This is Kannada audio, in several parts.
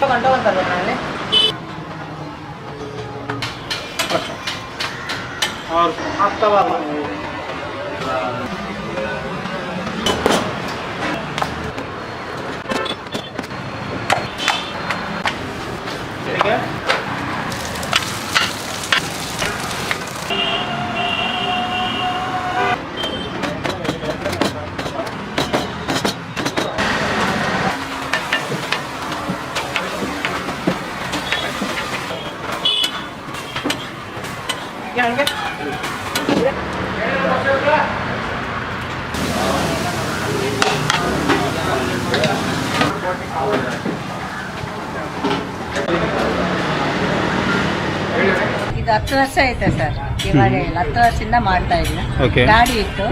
घंटा बनता है और आपका बाबा ठीक है। क्या होंगे ಇದು 10 ವರ್ಷ ಆಯ್ತು ಸರ್. ಇವಾಗ 10 ವರ್ಷದಿಂದ ಮಾಡ್ತಾ ಇದ್ದೀನಿ. ಗಾಡಿ ಇತ್ತು,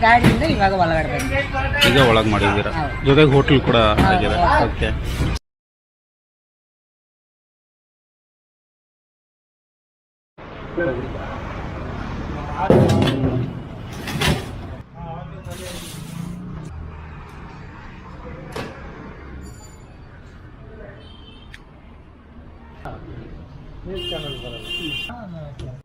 ಗಾಡಿಯಿಂದ ಇವಾಗ ಒಳಗಡೆ ಬಂದಿದೆ. ಈಗ ಒಳಗೆ ಮಾಡಿದ್ದೀರಾ, ಜೊತೆಗೆ ಹೋಟೆಲ್ ಕೂಡ ಆಗಿದೆ. ಓಕೆ. ನ್ಯೂಸ್ ಚಾನಲ್ ಬರಲ್ಲ.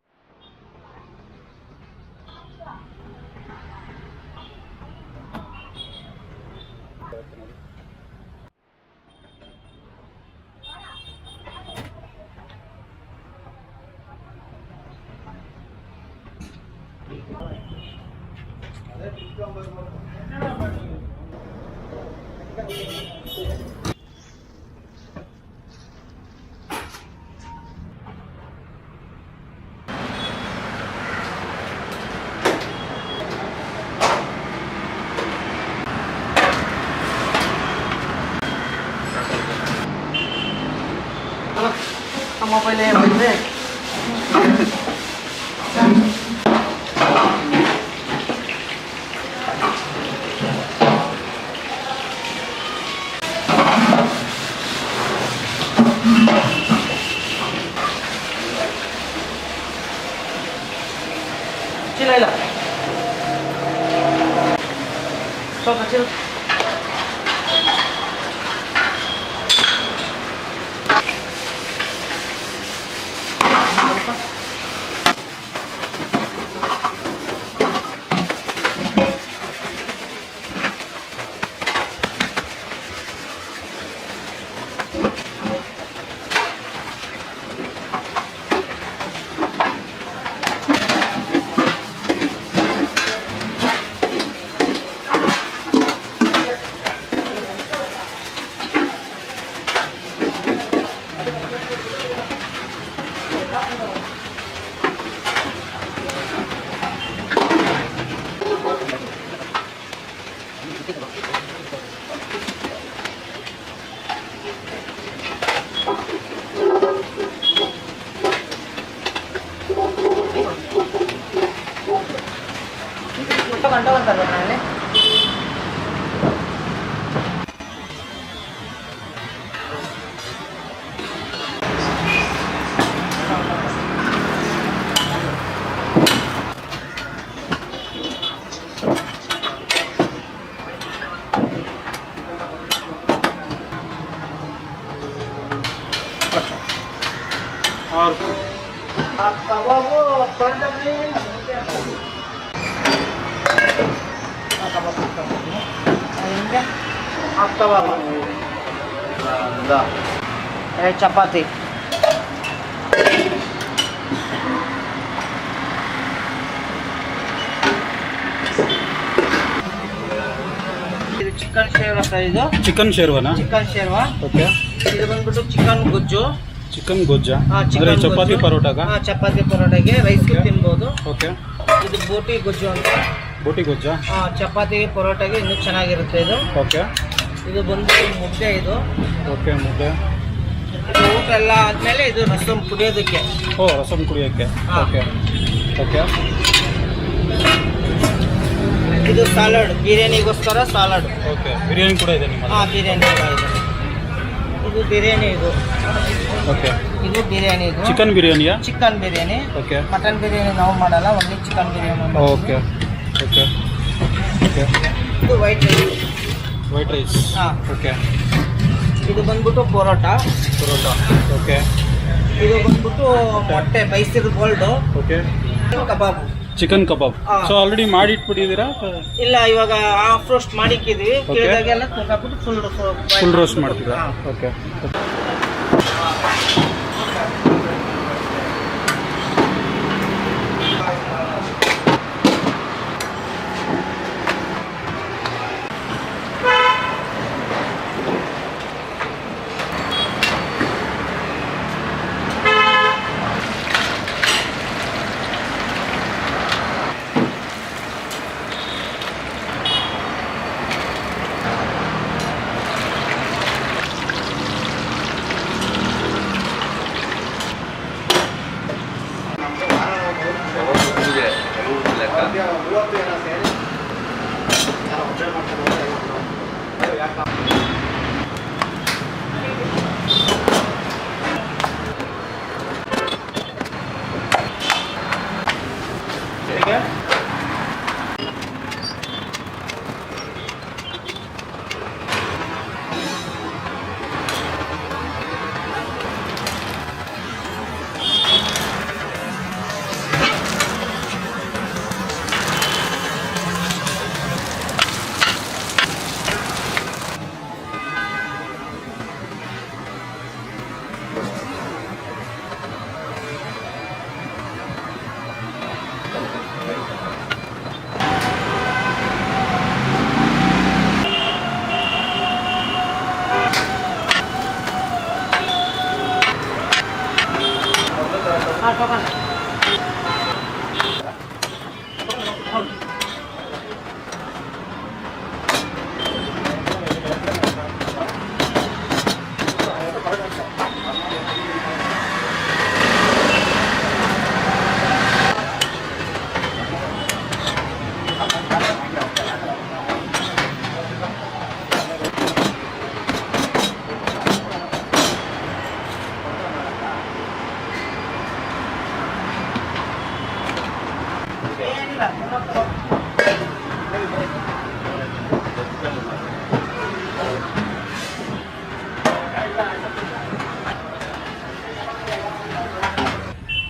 Sama pala yung bende. Sila ila. So kecil. घंटा बनता है और आपका वो आपका बाबा चपाती चिकन शेरवा सर ಇದು ಚಿಕನ್ ಶೇರ್ವಾನಾ? ಚಿಕನ್ ಶೇರ್ವಾ. ಓಕೆ. ಇದು ಬಂದ್ಬಿಟ್ಟು ಚಿಕನ್ ಗೊಜ್ಜು. ಚಿಕನ್ ಗೊಜ್ಜಾ? ಅಂದ್ರೆ ಚಪಾತಿ ಪರೋಟಾಗ? ಚಪಾತಿ ಪರೋಟಾಗೆ ರೈಸ್ ತಿನ್ಬೋದು. ಓಕೆ. ಇದು ಬೋಟಿ ಗೊಜ್ಜು ಅಂತ. ಬೋಟಿ ಗೊಜ್ಜಾ? ಚಪಾತಿ ಪರೋಟಾಗೆ ಇನ್ನೂ ಚೆನ್ನಾಗಿರುತ್ತೆ ಇದು. ಓಕೆ. ಇದು ಬಂದ್ಬಿಟ್ಟು ಮುದ್ದೆ ಇದು. ಓಕೆ, ಮುದ್ದೆ. ಇದು ಊಟ ಎಲ್ಲ ಆದ್ಮೇಲೆ ಇದು ರಸಂ ಕುಡಿಯೋದಕ್ಕೆ. ಓ, ರಸಂ ಕುಡಿಯೋಕ್ಕೆ. Okay okay. ಇದು ಸಾಲಡ್, ಬಿರಿಯಾನಿಗೋಸ್ಕರ ಸಾಲಡ್. ಓಕೆ, ಬಿರಿಯಾನಿ ಕೂಡ ಇದೆ ನಿಮ್ಮ ಹಾಂ, ಬಿರಿಯಾನಿ ಕೂಡ ಇದೆ. ಇದು ಬಿರಿಯಾನಿ, ಇದು ಓಕೆ. ಇದು ಬಿರಿಯಾನಿ, ಇದು ಚಿಕನ್ ಬಿರಿಯಾನಿಯಾ? Chicken biryani. Okay. Mutton biryani ನಾವು ಮಾಡಲ್ಲ, only chicken biryani. Okay okay okay. ಇದು ವೈಟ್ ರೈಸ್. White rice. ಹಾಂ. ಓಕೆ. ಇದು ಬಂದ್ಬಿಟ್ಟು ಪರೋಟ. ಓಕೆ. ಇದು ಬಂದ್ಬಿಟ್ಟು ಮೊಟ್ಟೆ ಬೈಸಿದ ಗೋಲ್ಡು. ಓಕೆ. Kebab, chicken kebab. ಹಾ. ಸೊ ಆಲ್ರೆಡಿ ಮಾಡಿ ಇಟ್ಬಿಟ್ಟಿದ್ದೀರಾ? ಇಲ್ಲ, ಇವಾಗ ಹಾಫ್ ರೋಸ್ಟ್ ಮಾಡಿಕ್ಕಿದ್ವಿ. ಕೇಳಿದಾಗೆಲ್ಲ ಹಾಕ್ಬಿಟ್ಟು ಫುಲ್ ರೋಸ್ಟ್ ಮಾಡ್ತೀರಾ? ಹಾಂ. ಓಕೆ.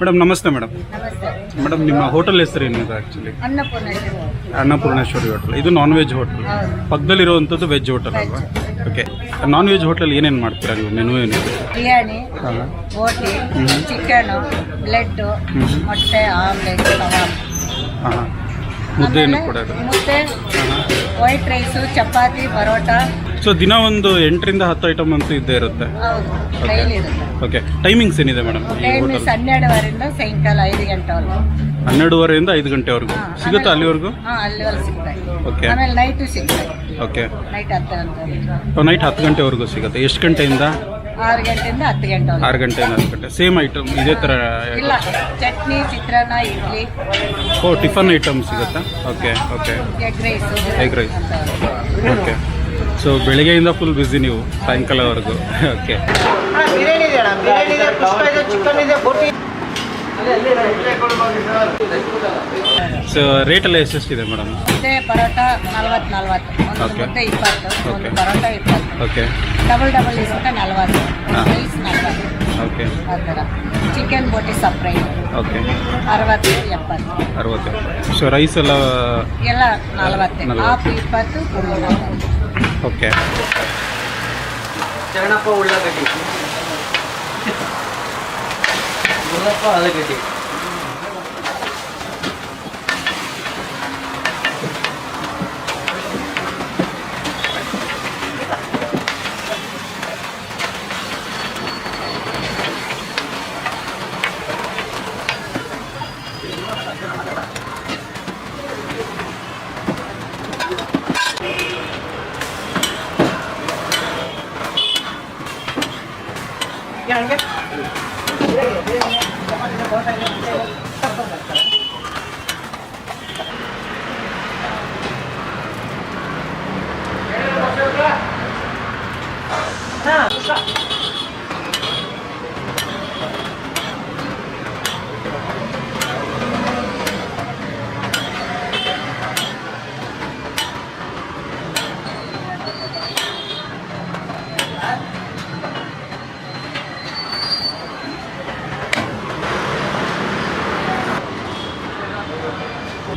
ಮೇಡಮ್ ನಮಸ್ತೆ. ಮೇಡಮ್ ನಮಸ್ತೆ. ಮೇಡಮ್ ನಿಮ್ಮ ಹೋಟೆಲ್ ಹೆಸರು ಏನಿದೆ ಆ್ಯಕ್ಚುಲಿ? ಅನ್ನಪೂರ್ಣೇಶ್ವರಿ. ಅನ್ನಪೂರ್ಣೇಶ್ವರಿ ಹೋಟೆಲ್. ಇದು ನಾನ್ ವೆಜ್ ಹೋಟೆಲ್. ಹೌದು. ಪಕ್ಕದಲ್ಲಿರುವಂಥದ್ದು ವೆಜ್ ಹೋಟೆಲ್ ಅಲ್ವಾ? ಓಕೆ. ನಾನ್ ವೆಜ್ ಹೋಟೆಲ್ ಏನೇನು ಮಾಡ್ತೀರಾ ನೀವು? ಮೆನು ಏನಿದೆ? ಬಿರಿಯಾನಿ, ಹಾಂ. ಬೋಟಿ, ಚಿಕನು, ಬ್ಲೆಡ್ಡು, ಮೊಟ್ಟೆ, ಆಮ್ಲೆಟ್, ಕಬಾಬ್. ಹಾಂ. ಮುದ್ದೆಯನ್ನು ಆಮೇಲೆ ಕೂಡ ಇದೆ. ಮುದ್ದೆ, ಹಾಂ. White rice, chapati, paratha. So ದಿನ ಒಂದು 8ರಿಂದ 10 ಐಟಮ್ ಅಂತೂ ಇದ್ದೇ ಇರುತ್ತೆ. ಹೌದು, ಡೈಲಿ ಇರುತ್ತೆ. ಓಕೆ. ಟೈಮಿಂಗ್ಸ್ ಏನಿದೆ ಮೇಡಮ್ ಈ ಟೈಮ್ ಹೋಟೆಲ್? 12:30ರಿಂದ ಸಾಯಂಕಾಲ 5 ಗಂಟೆವರೆಗೂ. 12:30ರಿಂದ 5 ಗಂಟೆವರೆಗೂ ಸಿಗುತ್ತಾ ಅಲ್ಲಿವರೆಗೂ? ಹಾಂ, ಅಲ್ಲಿವರೆಗೂ ಸಿಗ್ತದೆ. ಓಕೆ. ಆಮೇಲೆ ನೈಟು ಸಿಗ್ತದೆ. ಓಕೆ. ನೈಟ್ 10 ಗಂಟೆ, ನೈಟ್ 10 ಗಂಟೆವರೆಗೂ ಸಿಗುತ್ತೆ. ಎಷ್ಟು ಗಂಟೆಯಿಂದ? 6 ಗಂಟೆಯಿಂದ 10 ಗಂಟೆವರೆಗೂ. 6 ಗಂಟೆಯಿಂದ 10 ಗಂಟೆ. ಸೇಮ್ ಐಟಮ್ ಇದೇ ಥರ? ಇಲ್ಲ, ಚಟ್ನಿ, ಚಿತ್ರಾನ್ನ, ಇಡ್ಲಿ, ಓ, ಟಿಫನ್ ಐಟಮ್ ಸಿಗುತ್ತಾ? Okay okay. Egg rice. Egg rice. Okay. So ಬೆಳಿಗ್ಗೆಯಿಂದ ಫುಲ್ ಬ್ಯುಸಿ ನೀವು ಸಾಯಂಕಾಲವರೆಗೂ. ಓಕೆ. ಬಿರಿಯಾನಿ ಇದೆ ಅಣ್ಣ, ಬಿರಿಯಾನಿ ಇದೆ, ಕುಷ್ಕ ಇದೆ, ಚಿಕನ್ ಇದೆ, ಬೋಟಿ. ಸೊ ರೇಟ್ ಎಲ್ಲ ಎಷ್ಟೆಷ್ಟಿದೆ ಮೇಡಮ್? ಮುದ್ದೆ ಪರೋಟ 40. ಒಂದು Okay. ಮುದ್ದೆ 20, ಒಂದು Okay. ಪರೋಟ 20. ಓಕೆ. ಡಬಲ್ ಇಸ್ಬಿಟ್ರೆ 40, ಹಾ. ರೈಸ್ 40. ಓಕೆ ಆ ಥರ. ಚಿಕನ್ ಬೋಟಿ ಸಪ್ರೇಟ್ ಓಕೆ. 60, 70. 60. ಸೊ ರೈಸ್ ಎಲ್ಲ ಎಲ್ಲ 40. 40. Half 20, full 40. ಓಕೆ. ಶರಣಪ್ಪ ಉಳ್ಳಾಗಡ್ಡಿ, ಮುಲ್ಲಪ್ಪ ಆಲೂಗಡ್ಡಿ. ಹಂಗೆ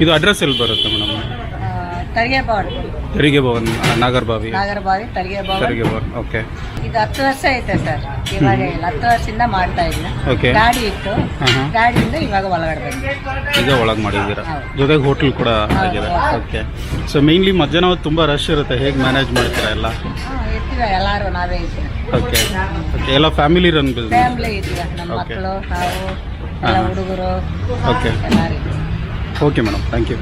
ಇದು ಅಡ್ರೆಸ್ ಎಲ್ಲಿ ಬರುತ್ತೆ ಮೇಡಮ್? ತರಿಗೆ ಭವನ್, ತೆರಿಗೆ ಭವನ್, ನಾಗರಬಾವಿ. ತರಿಗೆ ತೆರಿಗೆ ಭವನ್. ಓಕೆ. ಇದು 10 ವರ್ಷ ಐತೆ ಸರ್. ಇವಾಗ 10 ವರ್ಷದಿಂದ ಮಾಡ್ತಾ ಇದ್ದೀನಿ. ಓಕೆ. ಗಾಡಿ ಇತ್ತು, ಗಾಡಿಯಿಂದ ಇವಾಗ ಒಳಗಡೆ ಬಂದಿದೆ. ಈಗ ಒಳಗೆ ಮಾಡಿದ್ದೀರಾ, ಜೊತೆಗೆ ಹೋಟೆಲ್ ಕೂಡ ಆಗಿದೆ. ಓಕೆ. ಸೊ ಮೇನ್ಲಿ ಮಧ್ಯಾಹ್ನ ಹೊತ್ತು ತುಂಬ ರಶ್ ಇರುತ್ತೆ, ಹೇಗೆ ಮ್ಯಾನೇಜ್ ಮಾಡ್ತೀರಾ ಎಲ್ಲ? ಇರ್ತೀವಿ ಎಲ್ಲರೂ, ನಾವೇ ಇರ್ತೀವಿ. ಓಕೆ. ಓಕೆ, ಎಲ್ಲ ಫ್ಯಾಮಿಲಿ ರನ್ ಬಿಸ್ನೆಸ್? ಫ್ಯಾಮಿಲಿ ಇದ್ದೀವಿ, ನಮ್ಮ ಮಕ್ಕಳು, ನಾವು ಎಲ್ಲ ಹುಡುಗರು. ಓಕೆ. ಎಲ್ಲರೂ. Okay madam, thank you.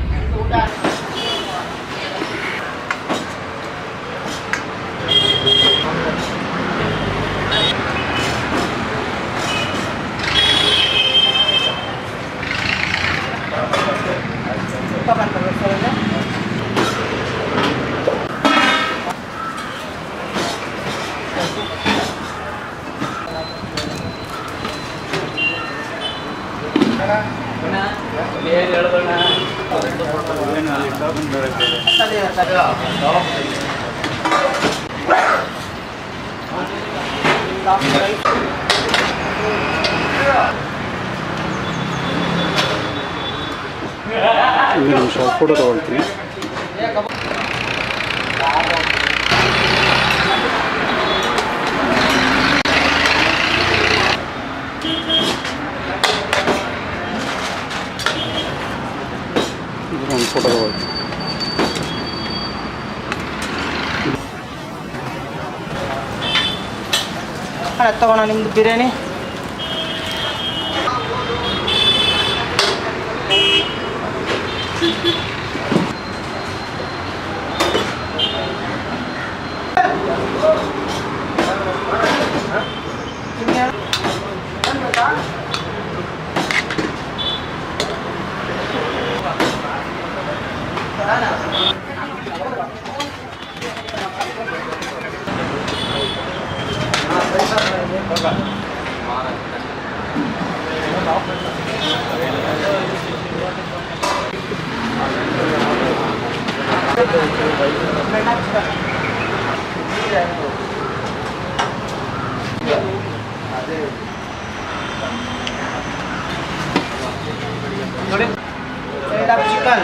ನಿಮಿಷ ಫೋಟೋ ತಗೊಳ್ತೀನಿ. ಒಂದು ಫೋಟೋ ತಗೊಳ್ತೀನಿ. ತಗೋಣ ನಿಮ್ದು ಬಿರಿಯಾನಿ. ಚಿಕನ್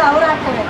ಅವ್ರು ಹಾಕ್ತಾರೆ.